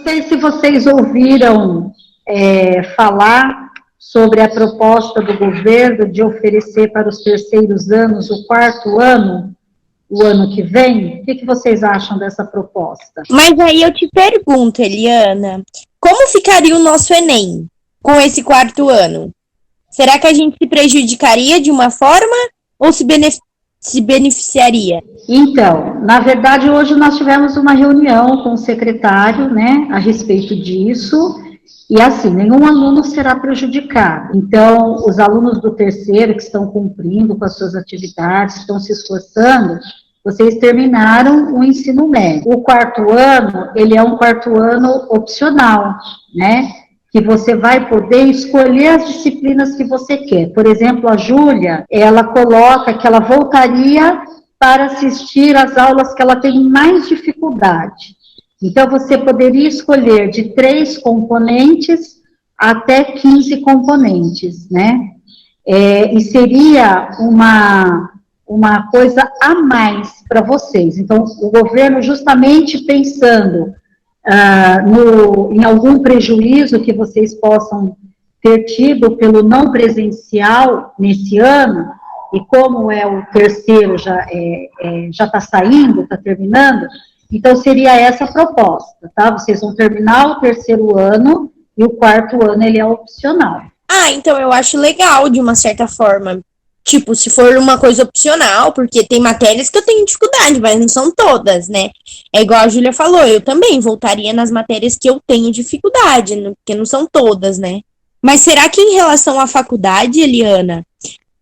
sei se vocês ouviram falar sobre a proposta do governo de oferecer para os terceiros anos o quarto ano, o ano que vem. O que vocês acham dessa proposta? Mas aí eu te pergunto, Eliana, como ficaria o nosso Enem com esse quarto ano? Será que a gente se prejudicaria de uma forma ou se beneficiaria? Então, na verdade, hoje nós tivemos uma reunião com o secretário, né, a respeito disso, e assim, nenhum aluno será prejudicado. Então, os alunos do terceiro que estão cumprindo com as suas atividades, estão se esforçando, vocês terminaram o ensino médio. O quarto ano, ele é um quarto ano opcional, né, que você vai poder escolher as disciplinas que você quer. Por exemplo, a Júlia, ela coloca que ela voltaria para assistir às aulas que ela tem mais dificuldade. Então, você poderia escolher de 3 componentes até 15 componentes, né? E seria uma coisa a mais para vocês. Então, o governo, justamente pensando em algum prejuízo que vocês possam ter tido pelo não presencial nesse ano, e como é o terceiro já está saindo, está terminando, então seria essa a proposta, tá? Vocês vão terminar o terceiro ano e o quarto ano ele é opcional. Então eu acho legal de uma certa forma. Tipo, se for uma coisa opcional, porque tem matérias que eu tenho dificuldade, mas não são todas, né? É igual a Júlia falou, eu também voltaria nas matérias que eu tenho dificuldade, porque não são todas, né? Mas será que em relação à faculdade, Eliana,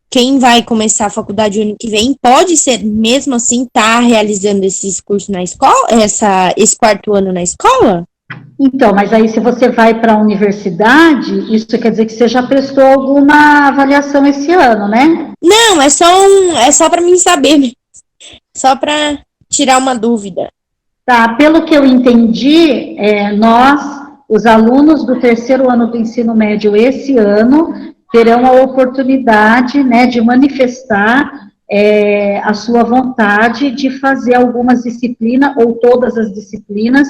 quem vai começar a faculdade ano que vem pode ser, mesmo assim, realizando esses cursos na escola, esse quarto ano na escola? Então, mas aí se você vai para a universidade, isso quer dizer que você já prestou alguma avaliação esse ano, né? Não, é só para mim saber, só para tirar uma dúvida. Tá, pelo que eu entendi, nós, os alunos do terceiro ano do ensino médio esse ano, terão a oportunidade, né, de manifestar a sua vontade de fazer algumas disciplinas, ou todas as disciplinas,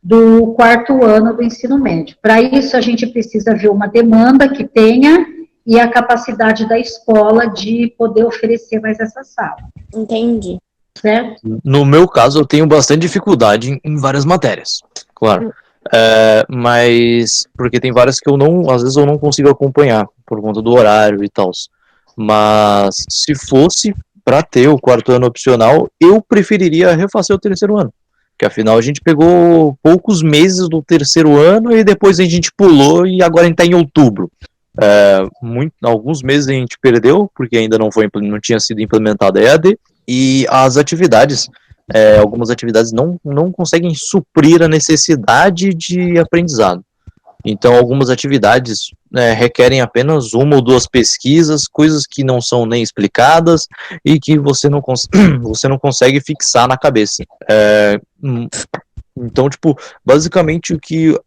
do quarto ano do ensino médio. Para isso, a gente precisa ver uma demanda que tenha e a capacidade da escola de poder oferecer mais essa sala. Entendi. Certo? No meu caso, eu tenho bastante dificuldade em várias matérias, claro. Mas, porque tem várias que às vezes eu não consigo acompanhar, por conta do horário e tal. Mas, se fosse para ter o quarto ano opcional, eu preferiria refazer o terceiro ano. Porque afinal a gente pegou poucos meses do terceiro ano e depois a gente pulou e agora a gente está em outubro. Alguns meses a gente perdeu, porque ainda não tinha sido implementada a EAD, e as atividades, algumas atividades não conseguem suprir a necessidade de aprendizado. Então, algumas atividades requerem apenas 1 ou 2 pesquisas, coisas que não são nem explicadas e que você não consegue fixar na cabeça. Então, tipo, basicamente o que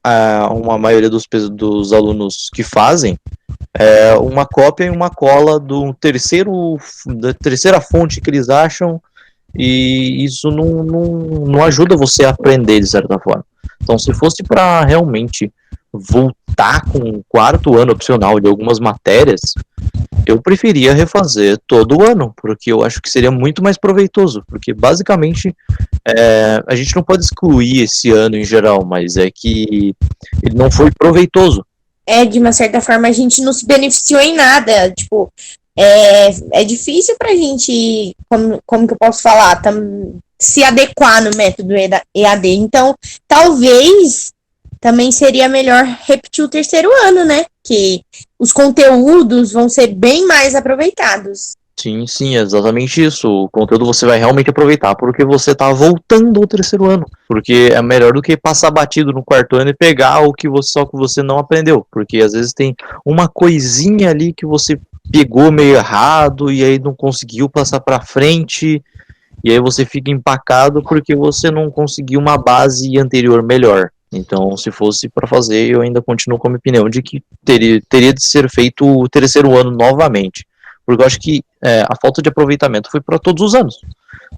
uma maioria dos alunos que fazem é uma cópia e uma cola da terceira fonte que eles acham, e isso não ajuda você a aprender de certa forma. Então, se fosse para realmente voltar com o quarto ano opcional de algumas matérias, eu preferia refazer todo o ano, porque eu acho que seria muito mais proveitoso, porque basicamente a gente não pode excluir esse ano em geral, mas é que ele não foi proveitoso. De uma certa forma, a gente não se beneficiou em nada, tipo, é difícil pra gente, como que eu posso falar, se adequar no método EAD, então, talvez também seria melhor repetir o terceiro ano, né? Que os conteúdos vão ser bem mais aproveitados. Sim, é exatamente isso. O conteúdo você vai realmente aproveitar, porque você tá voltando ao terceiro ano. Porque é melhor do que passar batido no quarto ano e pegar só que você não aprendeu. Porque às vezes tem uma coisinha ali que você pegou meio errado e aí não conseguiu passar pra frente. E aí você fica empacado porque você não conseguiu uma base anterior melhor. Então, se fosse para fazer, eu ainda continuo com a minha opinião de que teria de ser feito o terceiro ano novamente. Porque eu acho que a falta de aproveitamento foi para todos os anos.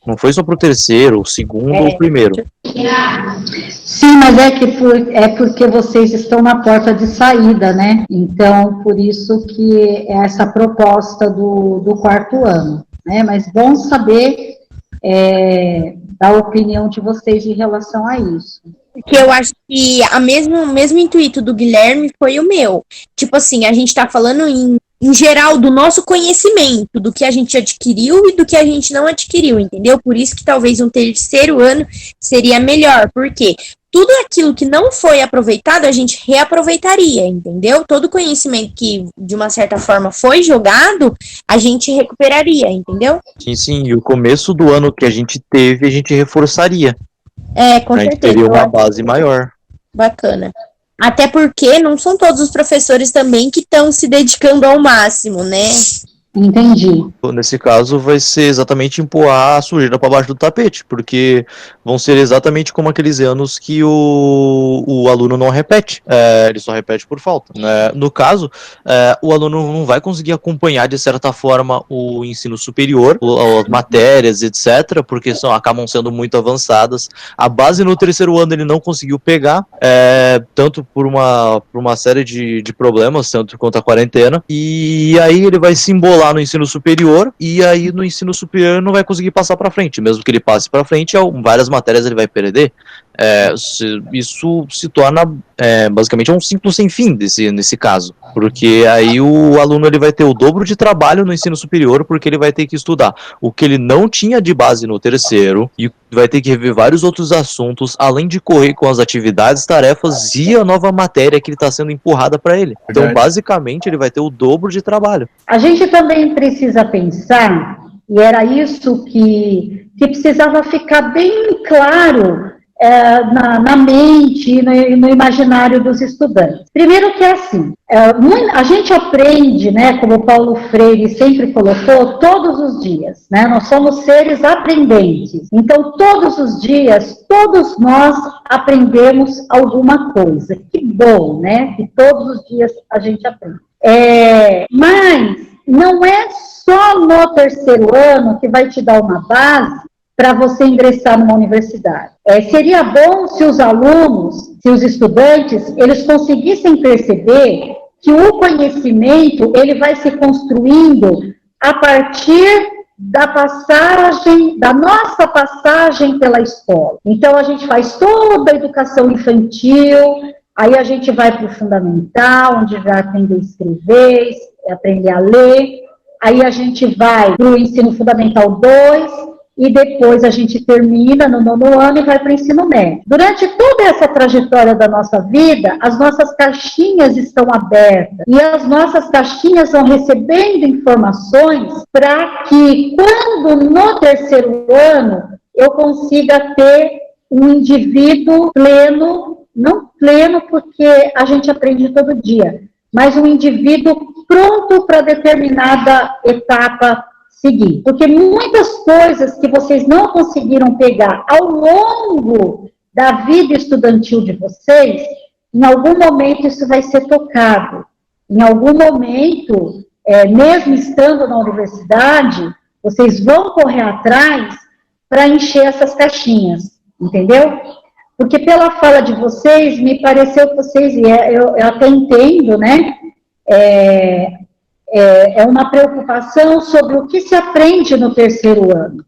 Não foi só para o terceiro, o segundo ou o primeiro. Sim, mas é porque vocês estão na porta de saída, né? Então, por isso que é essa proposta do quarto ano, né? Mas bom saber da opinião de vocês em relação a isso. Porque eu acho que o mesmo intuito do Guilherme foi o meu. Tipo assim, a gente tá falando em geral do nosso conhecimento, do que a gente adquiriu e do que a gente não adquiriu, entendeu? Por isso que talvez um terceiro ano seria melhor, porque tudo aquilo que não foi aproveitado, a gente reaproveitaria, entendeu? Todo conhecimento que, de uma certa forma, foi jogado, a gente recuperaria, entendeu? Sim, e o começo do ano que a gente teve, a gente reforçaria. Com a gente certeza. teria uma base maior. Bacana. Até porque não são todos os professores também que estão se dedicando ao máximo, né? Entendi. Nesse caso, vai ser exatamente empurrar a sujeira para baixo do tapete, porque vão ser exatamente como aqueles anos que o aluno não repete, ele só repete por falta. No caso, o aluno não vai conseguir acompanhar, de certa forma, o ensino superior, as matérias, etc., porque acabam sendo muito avançadas. A base no terceiro ano ele não conseguiu pegar, tanto por uma série de problemas, tanto quanto a quarentena, e aí ele vai se embolar no ensino superior, e aí no ensino superior não vai conseguir passar para frente, mesmo que ele passe para frente, várias matérias ele vai perder. Isso se torna basicamente um ciclo sem fim nesse caso, porque aí o aluno ele vai ter o dobro de trabalho no ensino superior, porque ele vai ter que estudar o que ele não tinha de base no terceiro, e vai ter que rever vários outros assuntos, além de correr com as atividades, tarefas e a nova matéria que está sendo empurrada para ele. Então, basicamente, ele vai ter o dobro de trabalho. A gente também precisa pensar, e era isso que precisava ficar bem claro na mente e no imaginário dos estudantes. Primeiro que é assim, a gente aprende, né, como o Paulo Freire sempre colocou, todos os dias, né, nós somos seres aprendentes, então todos os dias, todos nós aprendemos alguma coisa, que bom, né, que todos os dias a gente aprende. Mas não é só no terceiro ano que vai te dar uma base para você ingressar numa universidade. Seria bom se os alunos, se os estudantes, eles conseguissem perceber que o conhecimento, ele vai se construindo a partir da nossa passagem pela escola. Então, a gente faz toda a educação infantil, aí a gente vai para o fundamental, onde vai aprender a escrever, aprender a ler, aí a gente vai para o ensino fundamental 2, e depois a gente termina no 9º ano e vai para o ensino médio. Durante toda essa trajetória da nossa vida, as nossas caixinhas estão abertas, e as nossas caixinhas vão recebendo informações para que, quando no terceiro ano, eu consiga ter um indivíduo pleno, não pleno porque a gente aprende todo dia, mas um indivíduo pronto para determinada etapa seguir. Porque muitas coisas que vocês não conseguiram pegar ao longo da vida estudantil de vocês, em algum momento isso vai ser tocado. Em algum momento, mesmo estando na universidade, vocês vão correr atrás para encher essas caixinhas, entendeu? Porque pela fala de vocês, me pareceu que vocês, e eu até entendo, né, é uma preocupação sobre o que se aprende no terceiro ano,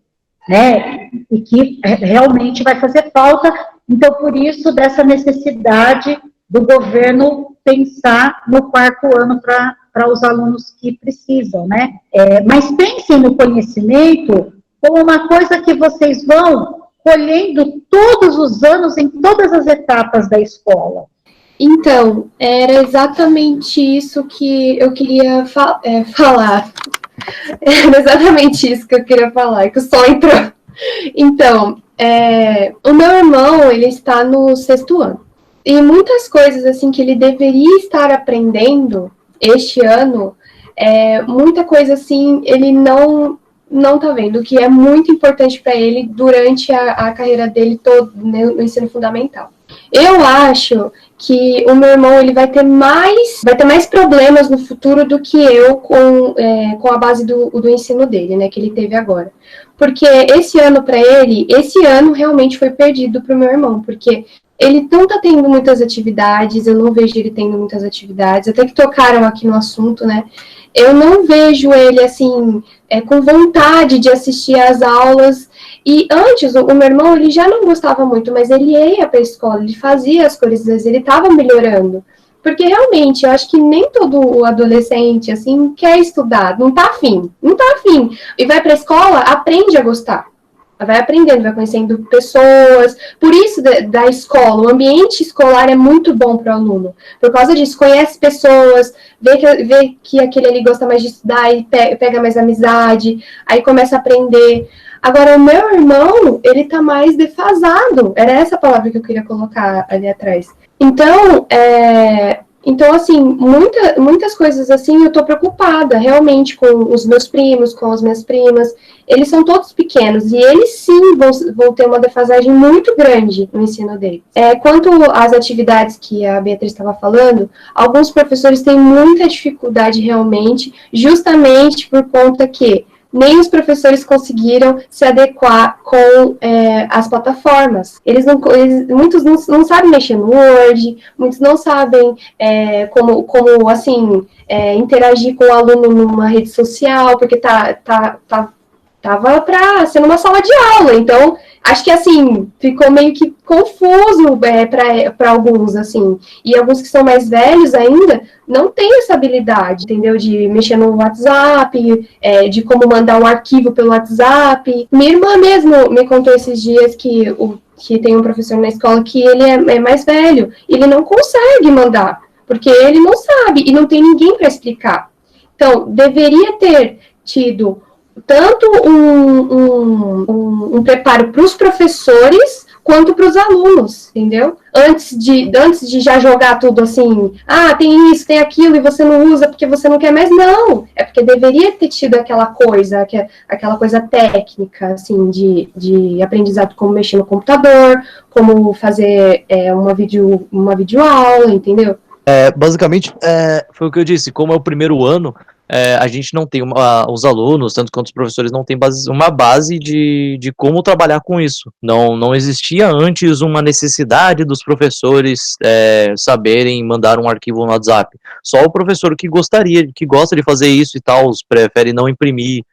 né, e que realmente vai fazer falta, então por isso dessa necessidade do governo pensar no quarto ano para os alunos que precisam, né, mas pensem no conhecimento como uma coisa que vocês vão colhendo todos os anos em todas as etapas da escola. Então, era exatamente isso que eu queria falar. Era exatamente isso que eu queria falar, que o sol entrou. Então, o meu irmão, ele está no 6º ano. E muitas coisas, assim, que ele deveria estar aprendendo este ano, muita coisa, assim, ele não tá vendo, que é muito importante para ele durante a carreira dele todo, né, no ensino fundamental. Eu acho que o meu irmão ele vai ter mais problemas no futuro do que eu com a base do ensino dele, né, que ele teve agora. Porque esse ano realmente foi perdido para o meu irmão, porque ele não está tendo muitas atividades, eu não vejo ele tendo muitas atividades, até que tocaram aqui no assunto, né, eu não vejo ele, assim, com vontade de assistir às aulas. E antes, o meu irmão, ele já não gostava muito, mas ele ia para a escola, ele fazia as coisas, ele estava melhorando. Porque, realmente, eu acho que nem todo adolescente, assim, quer estudar, não tá afim. E vai para a escola, aprende a gostar. Vai aprendendo, vai conhecendo pessoas. Por isso, da escola, o ambiente escolar é muito bom para o aluno. Por causa disso, conhece pessoas, vê que aquele ali gosta mais de estudar e pega mais amizade, aí começa a aprender. Agora, o meu irmão, ele tá mais defasado. Era essa palavra que eu queria colocar ali atrás. Então, assim, muitas coisas assim, eu tô preocupada realmente com os meus primos, com as minhas primas. Eles são todos pequenos e eles sim vão ter uma defasagem muito grande no ensino deles. Quanto às atividades que a Beatriz estava falando, alguns professores têm muita dificuldade realmente, justamente por conta que nem os professores conseguiram se adequar com as plataformas. Muitos não sabem mexer no Word, muitos não sabem como assim, interagir com o aluno numa rede social, porque tava sendo uma sala de aula, então acho que assim ficou meio que confuso para alguns, assim, e alguns que são mais velhos ainda não têm essa habilidade, entendeu? De mexer no WhatsApp, de como mandar um arquivo pelo WhatsApp. Minha irmã mesmo me contou esses dias que tem um professor na escola que ele é mais velho, e ele não consegue mandar, porque ele não sabe e não tem ninguém para explicar. Então, deveria ter tido tanto um preparo para os professores quanto para os alunos, entendeu? Antes de já jogar tudo assim, tem isso, tem aquilo, e você não usa porque você não quer mais. Não, é porque deveria ter tido aquela coisa técnica, assim, de aprendizado, como mexer no computador, como fazer uma videoaula, entendeu? Basicamente, foi o que eu disse, como é o primeiro ano, a gente não tem os alunos, tanto quanto os professores, não tem uma base de como trabalhar com isso. Não existia antes uma necessidade dos professores saberem mandar um arquivo no WhatsApp. Só o professor que gosta de fazer isso e tal, prefere não imprimir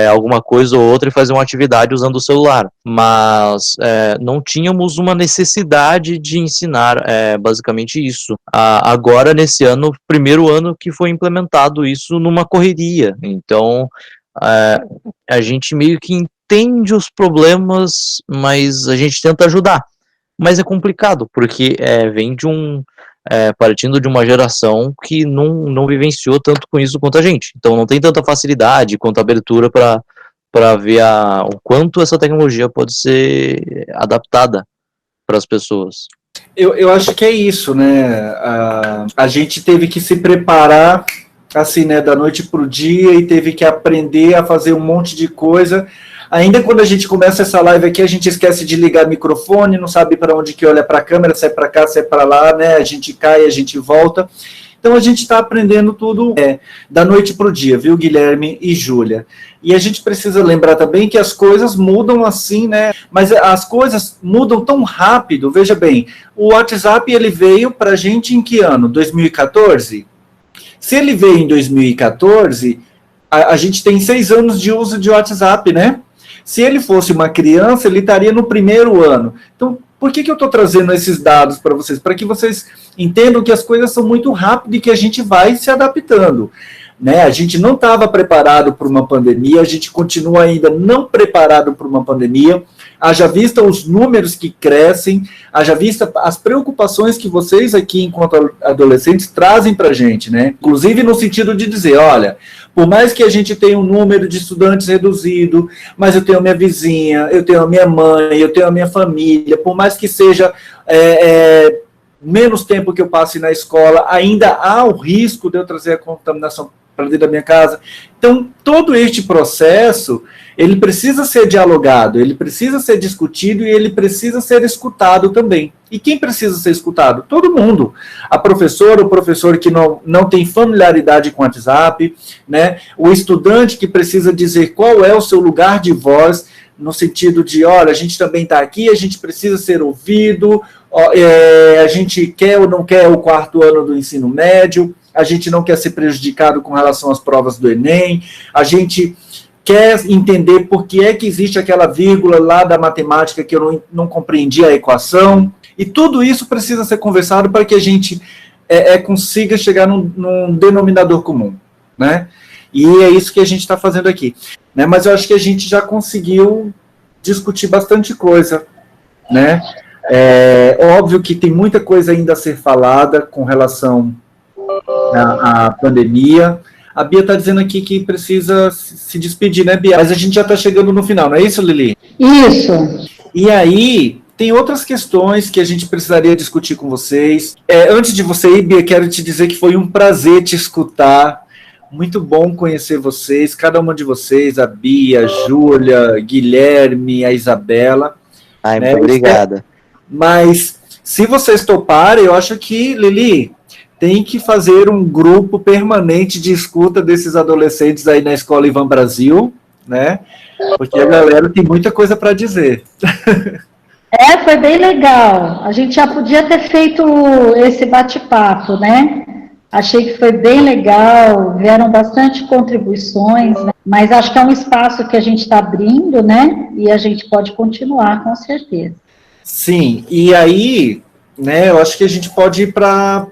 alguma coisa ou outra e fazer uma atividade usando o celular. Mas não tínhamos uma necessidade de ensinar basicamente isso. Agora, nesse ano, primeiro ano que foi implementado isso numa correria. Então, a gente meio que entende os problemas, mas a gente tenta ajudar. Mas é complicado, porque vem partindo de uma geração que não vivenciou tanto com isso quanto a gente. Então não tem tanta facilidade quanto abertura para ver o quanto essa tecnologia pode ser adaptada para as pessoas. Eu acho que é isso, né? A gente teve que se preparar assim, né, da noite para o dia e teve que aprender a fazer um monte de coisa. Ainda quando a gente começa essa live aqui, a gente esquece de ligar o microfone, não sabe para onde que olha para a câmera, se é para cá, se é para lá, né? A gente cai, a gente volta. Então, a gente está aprendendo tudo da noite para o dia, viu, Guilherme e Júlia? E a gente precisa lembrar também que as coisas mudam assim, né? Mas as coisas mudam tão rápido. Veja bem, o WhatsApp ele veio para a gente em que ano? 2014? Se ele veio em 2014, a gente tem 6 anos de uso de WhatsApp, né? Se ele fosse uma criança, ele estaria no primeiro ano. Então, por que eu estou trazendo esses dados para vocês? Para que vocês entendam que as coisas são muito rápidas e que a gente vai se adaptando. Né? A gente não estava preparado para uma pandemia, a gente continua ainda não preparado para uma pandemia, haja vista os números que crescem, haja vista as preocupações que vocês aqui, enquanto adolescentes, trazem para a gente, né? Inclusive no sentido de dizer, olha, por mais que a gente tenha um número de estudantes reduzido, mas eu tenho a minha vizinha, eu tenho a minha mãe, eu tenho a minha família, por mais que seja menos tempo que eu passe na escola, ainda há o risco de eu trazer a contaminação para dentro da minha casa. Então, todo este processo, ele precisa ser dialogado, ele precisa ser discutido e ele precisa ser escutado também. E quem precisa ser escutado? Todo mundo. A professora, o professor que não tem familiaridade com o WhatsApp, né? O estudante que precisa dizer qual é o seu lugar de voz, no sentido de, olha, a gente também está aqui, a gente precisa ser ouvido, a gente quer ou não quer o 4º ano do ensino médio, a gente não quer ser prejudicado com relação às provas do Enem, a gente quer entender por que é que existe aquela vírgula lá da matemática que eu não compreendi a equação, e tudo isso precisa ser conversado para que a gente consiga chegar num denominador comum, né? E é isso que a gente está fazendo aqui, né? Mas eu acho que a gente já conseguiu discutir bastante coisa, né? É óbvio que tem muita coisa ainda a ser falada com relação à pandemia. A Bia está dizendo aqui que precisa se despedir, né, Bia? Mas a gente já está chegando no final, não é isso, Lili? Isso. E aí, tem outras questões que a gente precisaria discutir com vocês. Antes de você ir, Bia, quero te dizer que foi um prazer te escutar. Muito bom conhecer vocês, cada uma de vocês, a Bia, a Júlia, Guilherme, a Isabela. Ai, né? muito obrigada. Mas, se vocês toparem, eu acho que, Lili, tem que fazer um grupo permanente de escuta desses adolescentes aí na Escola Ivan Brasil, né? Porque a galera tem muita coisa para dizer. Foi bem legal. A gente já podia ter feito esse bate-papo, né? Achei que foi bem legal, vieram bastante contribuições, né? Mas acho que é um espaço que a gente está abrindo, né? E a gente pode continuar, com certeza. Sim, e aí, né, eu acho que a gente pode ir para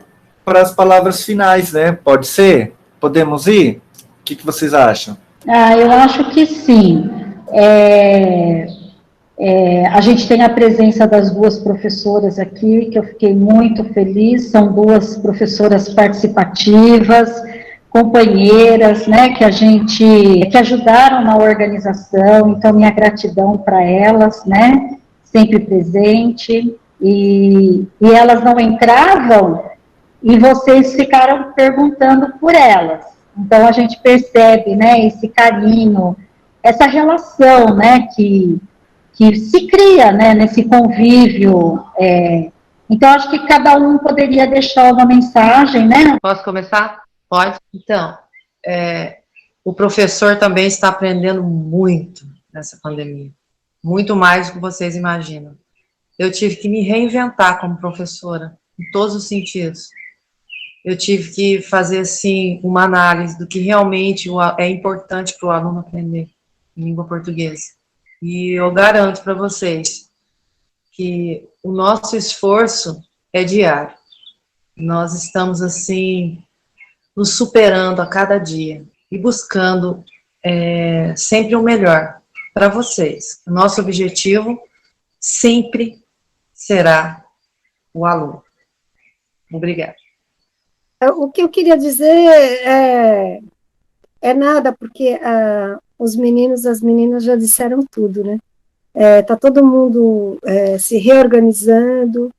as palavras finais, né? Pode ser? Podemos ir? O que vocês acham? Eu acho que sim. A gente tem a presença das 2 professoras aqui, que eu fiquei muito feliz, são 2 professoras participativas, companheiras, né, que ajudaram na organização, então minha gratidão para elas, né, sempre presente, e elas não entravam, e vocês ficaram perguntando por elas, então a gente percebe, né, esse carinho, essa relação, né, que se cria, né, nesse convívio. Então, acho que cada um poderia deixar uma mensagem, né? Posso começar? Pode? Então, o professor também está aprendendo muito nessa pandemia, muito mais do que vocês imaginam. Eu tive que me reinventar como professora, em todos os sentidos. Eu tive que fazer, assim, uma análise do que realmente é importante para o aluno aprender em língua portuguesa. E eu garanto para vocês que o nosso esforço é diário. Nós estamos, assim, nos superando a cada dia e buscando sempre o melhor para vocês. O nosso objetivo sempre será o aluno. Obrigada. O que eu queria dizer é nada, porque os meninos, as meninas já disseram tudo, né? Tá todo mundo se reorganizando.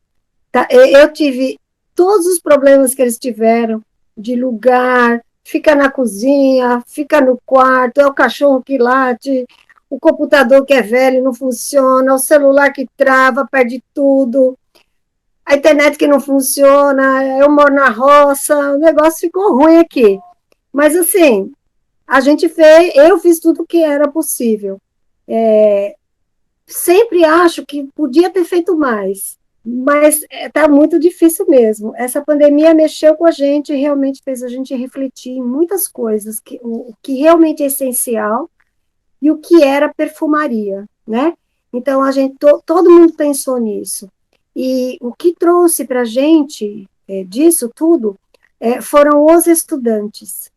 Eu tive todos os problemas que eles tiveram, de lugar, fica na cozinha, fica no quarto, é o cachorro que late, o computador que é velho não funciona, o celular que trava, perde tudo, a internet que não funciona, eu moro na roça, o negócio ficou ruim aqui. Mas, assim, eu fiz tudo o que era possível. Sempre acho que podia ter feito mais, mas está muito difícil mesmo. Essa pandemia mexeu com a gente e realmente fez a gente refletir em muitas coisas, o que realmente é essencial e o que era perfumaria, né? Então, todo mundo pensou nisso. E o que trouxe para a gente disso tudo foram os estudantes,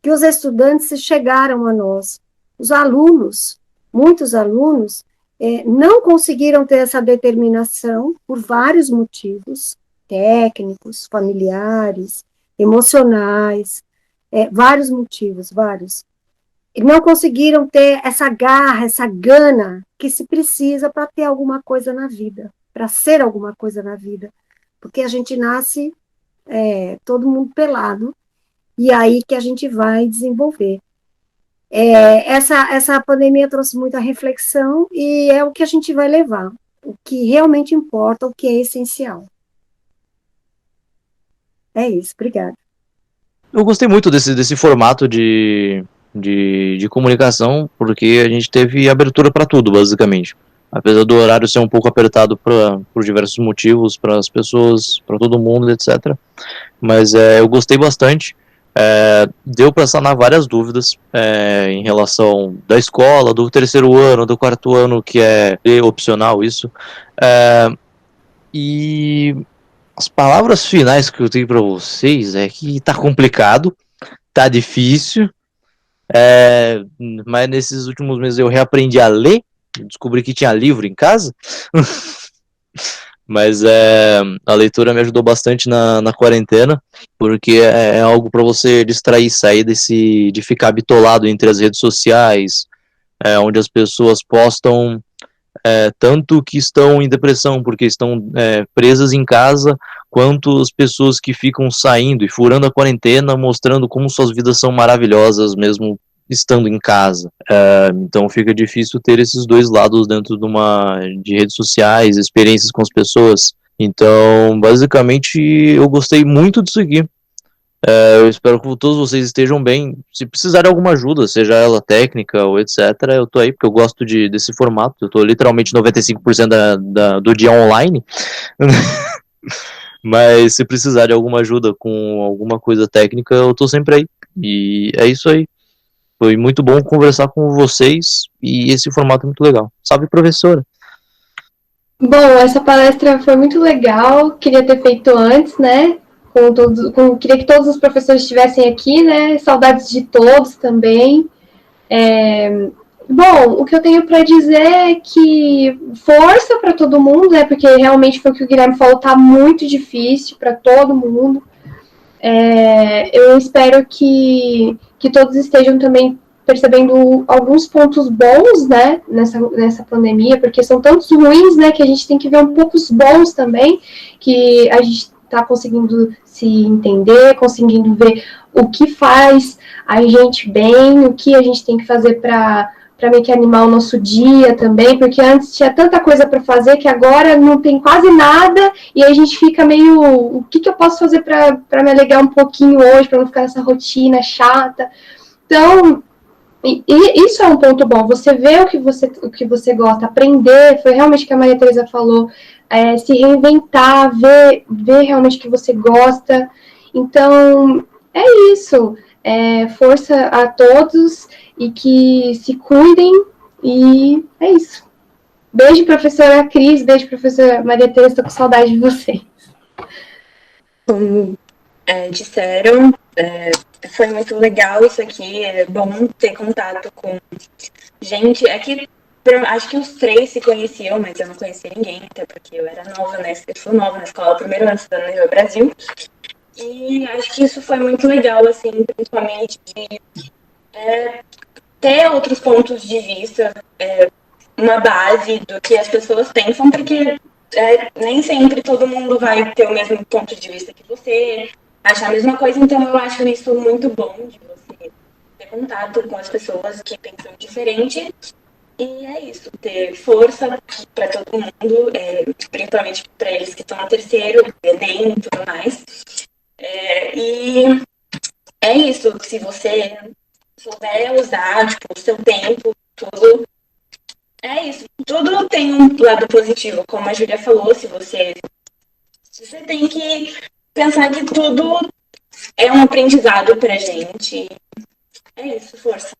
que os estudantes chegaram a nós. Os alunos, muitos alunos, não conseguiram ter essa determinação por vários motivos, técnicos, familiares, emocionais, vários motivos, vários. E não conseguiram ter essa garra, essa gana que se precisa para ter alguma coisa na vida, para ser alguma coisa na vida, porque a gente nasce todo mundo pelado, e aí que a gente vai desenvolver. Essa pandemia trouxe muita reflexão e é o que a gente vai levar, o que realmente importa, o que é essencial. É isso, obrigada. Eu gostei muito desse formato de comunicação, porque a gente teve abertura para tudo, basicamente. Apesar do horário ser um pouco apertado por diversos motivos, para as pessoas, para todo mundo, etc. Mas eu gostei bastante. Deu para sanar várias dúvidas em relação da escola, do terceiro ano, do quarto ano, que é opcional isso. E as palavras finais que eu tenho para vocês é que tá complicado, tá difícil, mas nesses últimos meses eu reaprendi a ler, descobri que tinha livro em casa, mas a leitura me ajudou bastante na quarentena, porque é algo para você distrair, sair de ficar bitolado entre as redes sociais, onde as pessoas postam tanto que estão em depressão porque estão presas em casa, quanto as pessoas que ficam saindo e furando a quarentena, mostrando como suas vidas são maravilhosas mesmo estando em casa. Então fica difícil ter esses dois lados dentro de redes sociais, experiências com as pessoas. Então, basicamente, eu gostei muito disso aqui. Eu espero que todos vocês estejam bem. Se precisarem de alguma ajuda, seja ela técnica ou etc., eu tô aí, porque eu gosto desse formato. Eu tô literalmente 95% do dia online. Mas se precisar de alguma ajuda com alguma coisa técnica, eu tô sempre aí. E é isso aí. Foi muito bom conversar com vocês e esse formato é muito legal. Salve, professora! Bom, essa palestra foi muito legal, queria ter feito antes, né? Queria que todos os professores estivessem aqui, né? Saudades de todos também. Bom, o que eu tenho para dizer é que força para todo mundo, né? Porque realmente foi o que o Guilherme falou, tá muito difícil para todo mundo. Eu espero que todos estejam também percebendo alguns pontos bons, né, nessa pandemia, porque são tantos ruins, né, que a gente tem que ver um pouco os bons também, que a gente está conseguindo se entender, conseguindo ver o que faz a gente bem, o que a gente tem que fazer para meio que animar o nosso dia também, porque antes tinha tanta coisa para fazer que agora não tem quase nada, e aí a gente fica meio, o que eu posso fazer para me alegrar um pouquinho hoje, para não ficar nessa rotina chata. Então, e isso é um ponto bom, você vê o que você gosta, aprender, foi realmente o que a Maria Teresa falou, se reinventar, ver realmente o que você gosta. Então, é isso. Força a todos e que se cuidem, e é isso. Beijo, professora Cris, beijo, professora Maria Teresa, estou com saudade de vocês. Como disseram, foi muito legal isso aqui, é bom ter contato com gente. Aqui, acho que os três se conheciam, mas eu não conhecia ninguém, até porque eu era nova, né? Eu fui nova na escola, primeiro ano estudando no Brasil. E acho que isso foi muito legal, assim, principalmente de ter outros pontos de vista, uma base do que as pessoas pensam, porque nem sempre todo mundo vai ter o mesmo ponto de vista que você, achar a mesma coisa, então eu acho isso muito bom de você ter contato com as pessoas que pensam diferente. E é isso, ter força para todo mundo, principalmente para eles que estão no terceiro, Enem e tudo mais. E é isso, se você souber usar, tipo, o seu tempo, tudo. É isso, tudo tem um lado positivo, como a Júlia falou, você tem que pensar que tudo é um aprendizado pra gente. É isso, força.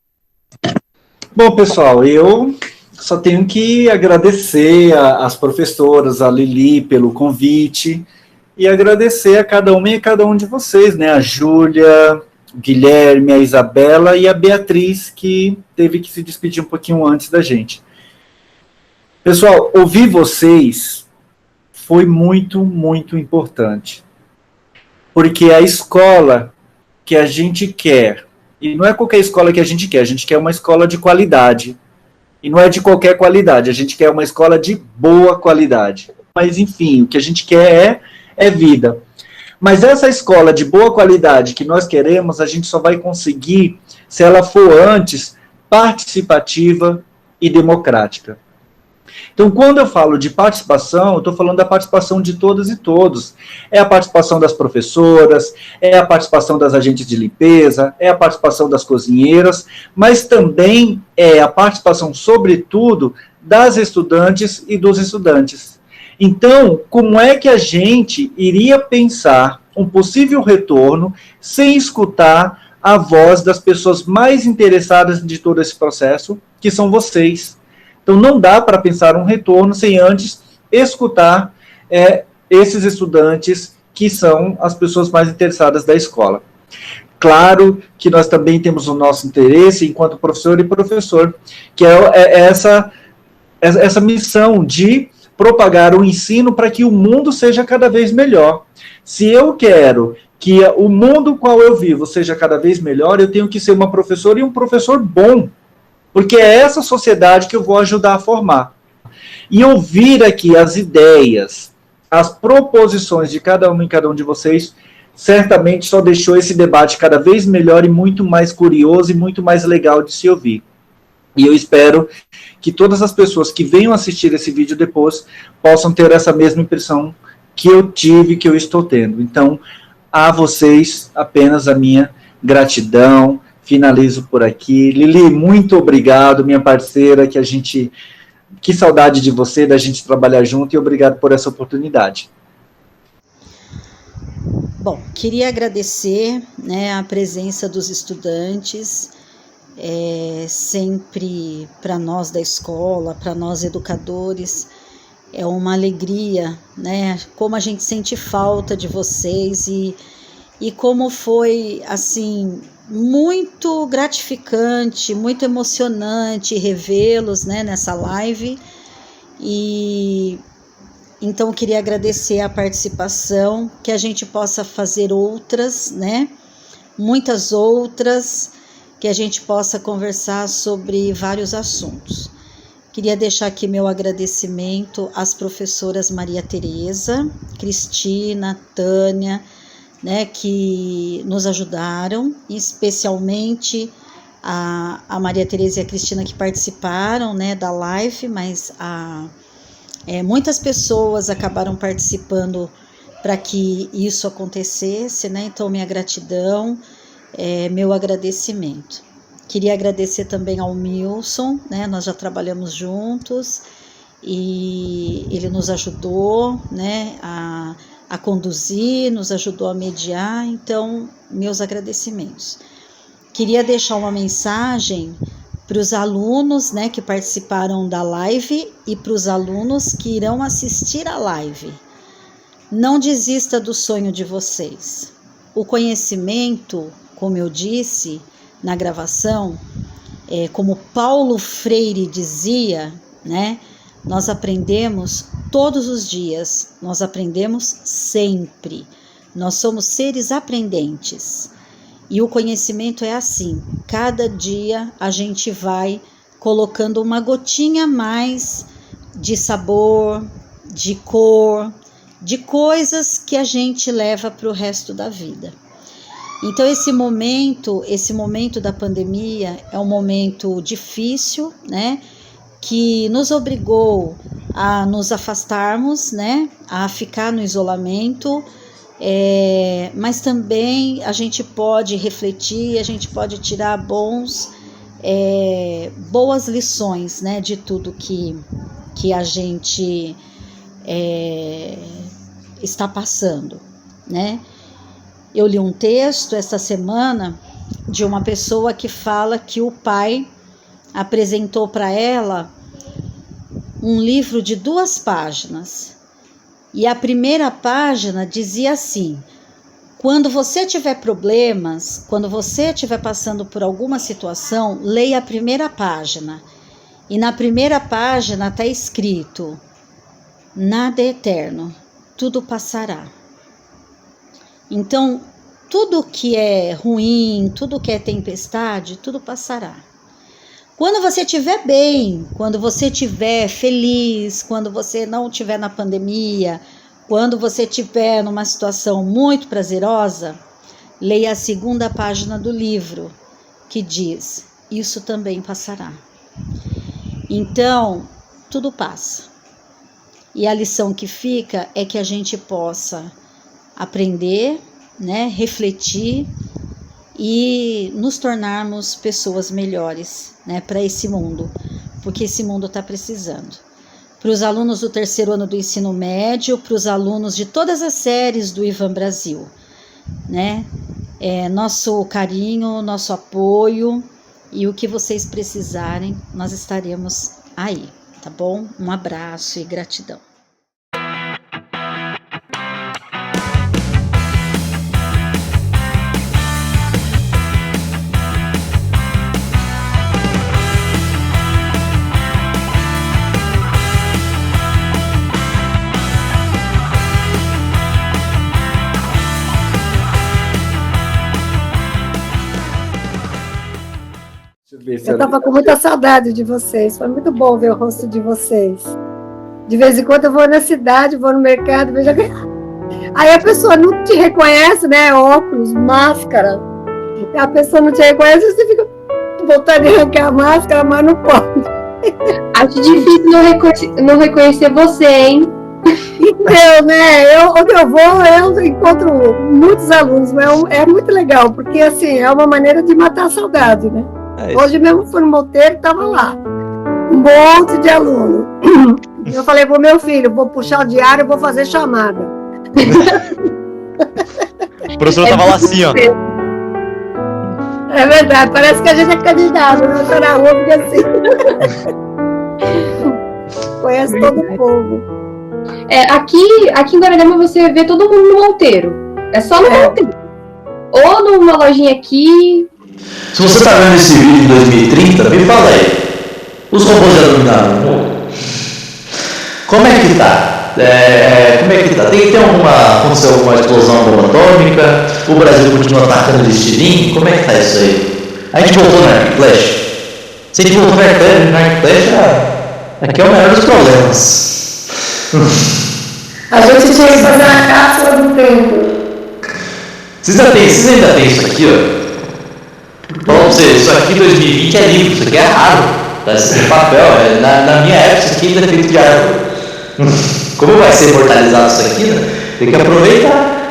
Bom, pessoal, eu só tenho que agradecer às professoras, a Lili pelo convite, e agradecer a cada uma e a cada um de vocês, né? A Júlia, o Guilherme, a Isabela e a Beatriz, que teve que se despedir um pouquinho antes da gente. Pessoal, ouvir vocês foi muito, muito importante. Porque a escola que a gente quer, e não é qualquer escola que a gente quer uma escola de qualidade. E não é de qualquer qualidade, a gente quer uma escola de boa qualidade. Mas, enfim, o que a gente quer é vida. Mas essa escola de boa qualidade que nós queremos, a gente só vai conseguir se ela for antes participativa e democrática. Então, quando eu falo de participação, eu estou falando da participação de todas e todos. É a participação das professoras, é a participação das agentes de limpeza, é a participação das cozinheiras, mas também é a participação, sobretudo, das estudantes e dos estudantes. Então, como é que a gente iria pensar um possível retorno sem escutar a voz das pessoas mais interessadas de todo esse processo, que são vocês? Então, não dá para pensar um retorno sem antes escutar esses estudantes que são as pessoas mais interessadas da escola. Claro que nós também temos o nosso interesse enquanto professor e professor, que é essa missão de propagar o ensino para que o mundo seja cada vez melhor. Se eu quero que o mundo qual eu vivo seja cada vez melhor, eu tenho que ser uma professora e um professor bom, porque é essa sociedade que eu vou ajudar a formar. E ouvir aqui as ideias, as proposições de cada um de vocês, certamente só deixou esse debate cada vez melhor e muito mais curioso e muito mais legal de se ouvir. E eu espero que todas as pessoas que venham assistir esse vídeo depois possam ter essa mesma impressão que eu tive, que eu estou tendo. Então, a vocês apenas a minha gratidão. Finalizo por aqui. Lili, muito obrigado, minha parceira, que saudade de você, da gente trabalhar junto, e obrigado por essa oportunidade. Bom, queria agradecer, né, a presença dos estudantes, sempre para nós da escola, para nós educadores, é uma alegria, né, como a gente sente falta de vocês e como foi, assim, muito gratificante, muito emocionante revê-los, né, nessa live. E então eu queria agradecer a participação, que a gente possa fazer outras, né, muitas outras, que a gente possa conversar sobre vários assuntos. Queria deixar aqui meu agradecimento às professoras Maria Tereza, Cristina, Tânia, né, que nos ajudaram, especialmente a Maria Tereza e a Cristina, que participaram, né, da live, mas muitas pessoas acabaram participando para que isso acontecesse, né, então minha gratidão, meu agradecimento. Queria agradecer também ao Milson, né, nós já trabalhamos juntos e ele nos ajudou, né, a conduzir, nos ajudou a mediar, então, meus agradecimentos. Queria deixar uma mensagem para os alunos, né, que participaram da live e para os alunos que irão assistir a live. Não desista do sonho de vocês. O conhecimento, como eu disse na gravação, como Paulo Freire dizia, né, nós aprendemos todos os dias, nós aprendemos sempre. Nós somos seres aprendentes. E o conhecimento é assim, cada dia a gente vai colocando uma gotinha a mais de sabor, de cor, de coisas que a gente leva para o resto da vida. Então esse momento da pandemia é um momento difícil, né? Que nos obrigou a nos afastarmos, né, a ficar no isolamento, mas também a gente pode refletir, a gente pode tirar boas lições, né, de tudo que a gente está passando, né. Eu li um texto esta semana de uma pessoa que fala que o pai apresentou para ela um livro de 2 páginas. E a primeira página dizia assim: quando você tiver problemas, quando você estiver passando por alguma situação, leia a primeira página. E na primeira página está escrito: nada é eterno, tudo passará. Então, tudo que é ruim, tudo que é tempestade, tudo passará. Quando você estiver bem, quando você estiver feliz, quando você não estiver na pandemia, quando você estiver numa situação muito prazerosa, leia a 2ª página do livro, que diz: isso também passará. Então, tudo passa. E a lição que fica é que a gente possa aprender, né, refletir e nos tornarmos pessoas melhores, né, para esse mundo, porque esse mundo está precisando. Para os alunos do 3º ano do ensino médio, para os alunos de todas as séries do Ivan Brasil, né, nosso carinho, nosso apoio e o que vocês precisarem, nós estaremos aí, tá bom? Um abraço e gratidão. Eu estava com muita saudade de vocês, foi muito bom ver o rosto de vocês. De vez em quando eu vou na cidade, vou no mercado, vejo alguém. Aí a pessoa não te reconhece, né? Óculos, máscara. A pessoa não te reconhece, você fica voltando a arrancar a máscara, mas não pode. Acho difícil não reconhecer você, hein? Então, né? Onde eu vou, eu encontro muitos alunos, mas é muito legal, porque assim, é uma maneira de matar a saudade, né? Hoje mesmo fui no Monteiro e estava lá. Um monte de aluno. Eu falei pro meu filho, vou puxar o diário e vou fazer chamada. O professor estava lá assim, ó. É verdade, parece que a gente é candidato, né? Tá na rua, porque assim. Conhece todo o povo. Aqui em Guararema você vê todo mundo no Monteiro. É só no Monteiro. Ou numa lojinha aqui. Se você está vendo esse vídeo em 2030, me fala aí. Os robôs já dominaram o mundo? Como é que tá? Como é que tá? Aconteceu alguma explosão bomba atômica? O Brasil continua atacando de estilingue? Como é que tá isso aí? A gente voltou no Arc Flash? Se a gente voltou no Arc Flash, aqui é o menor dos problemas. A gente tinha que fazer a cápsula do tempo. Vocês ainda tem isso aqui, ó? Fala pra vocês, isso aqui em 2020 é livro, isso aqui é raro. Tá? Isso aqui é papel, na minha época isso aqui ainda é feito de árvore. Como vai ser imortalizado isso aqui, né? Tem que aproveitar.